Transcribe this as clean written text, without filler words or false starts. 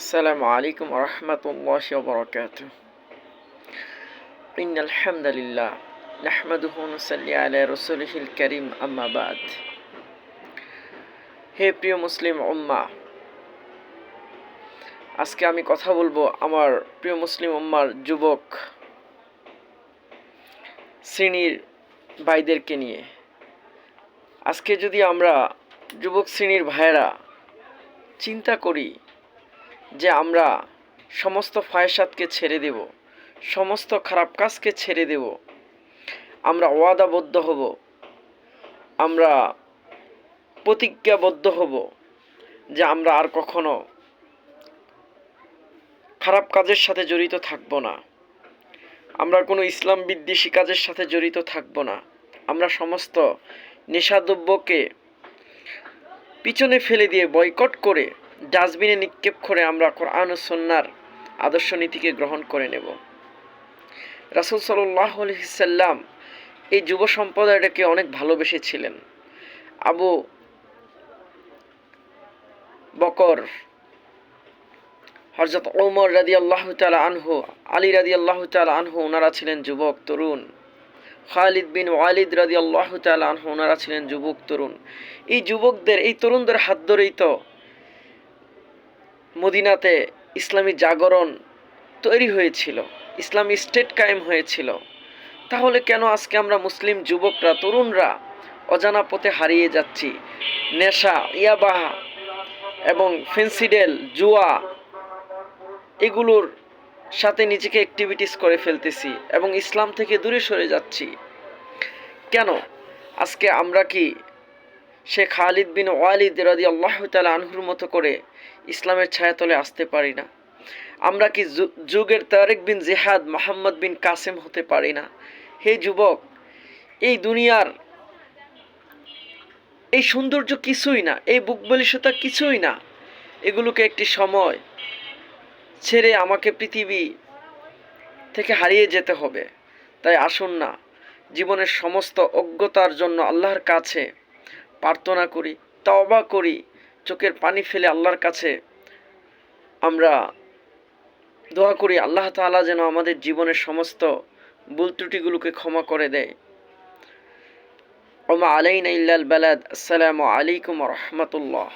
السلام عليكم ورحمة الله وبركاته. إن الحمد لله نحمده ونصلي على رسوله الكريم أما بعد. হে প্রিয় মুসলিম উম্মাহ, আজকে আমি কথা বলবো আমার প্রিয় মুসলিম উম্মার যুবক শ্রেণীর ভাইদেরকে নিয়ে। আজকে যদি আমরা যুবক শ্রেণীর ভাইয়েরা চিন্তা করি যে আমরা সমস্ত ফায়সাতকে ছেড়ে দেব, সমস্ত খারাপ কাজকে ছেড়ে দেব, আমরা ওয়াদাবদ্ধ হব, আমরা প্রতিজ্ঞাবদ্ধ হব যে আমরা আর কখনো খারাপ কাজের সাথে জড়িত থাকব না, আমরা কোনো ইসলাম বিদ্বেষী কাজের সাথে জড়িত থাকব না, আমরা সমস্ত নেশাদ্রব্যকে পিছনে ফেলে দিয়ে বয়কট করে ডাস্টবিনে নিক্ষেপ করে আমরা কোরআন ও সুন্নাহর আদর্শ নীতিকে গ্রহণ করে নেব। রাসূল সাল্লাল্লাহু আলাইহি সাল্লাম এই যুব সম্প্রদায়টাকে অনেক ভালোবেসেছিলেন। আবু বকর, হযরত ওমর রাদিয়াল্লাহু তাআলা আনহু, আলী রাদিয়াল্লাহু তাআলা আনহু, ওনারা ছিলেন যুবক তরুণ। খালিদ বিন ওয়ালিদ রাদিয়াল্লাহু তাআলা আনহু, ওনারা ছিলেন যুবক তরুণ। এই যুবকদের, এই তরুণদের হাত ধরেই তো মদিনাতে ইসলামী জাগরণ তৈরি হয়েছিল, ইসলামী স্টেট কায়েম হয়েছিল। তাহলে কেন আজকে আমরা মুসলিম যুবকরা, তরুণরা অজানা পথে হারিয়ে যাচ্ছি? নেশা, ইয়াবা এবং ফেন্সিডেল, জুয়া, এগুলোর সাথে নিজেকে অ্যাক্টিভিটিস করে ফেলতেছি এবং ইসলাম থেকে দূরে সরে যাচ্ছি কেন? আজকে আমরা কি শেখ খালিদ বিন ওয়ালিদ রাদিয়াল্লাহু তাআলা আনহুর মতো করে ইসলামের ছায়াতলে আসতে পারি না? আমরা কি যুগের তারেক বিন জিহাদ, মোহাম্মদ বিন কাসেম হতে পারি না? হে যুবক, এই দুনিয়ার এই সৌন্দর্য কিছুই না, এই বুকবলিষ্ঠতা কিছুই না। এগুলোকে একটি সময় ছেড়ে আমাকে পৃথিবী থেকে হারিয়ে যেতে হবে। তাই আসুন না, জীবনের সমস্ত অজ্ঞতার জন্য আল্লাহর কাছে প্রার্থনা করি, তওবা করি, চোখের পানি ফেলে আল্লাহর কাছে আমরা দোয়া করি আল্লাহ তাআলা যেন আমাদের জীবনের সমস্ত ভুল ত্রুটিগুলোকে ক্ষমা করে দেয়। ওমা আলাইনা ইল্লাল বালাদ। আসসালামু আলাইকুম ওয়া রাহমাতুল্লাহ।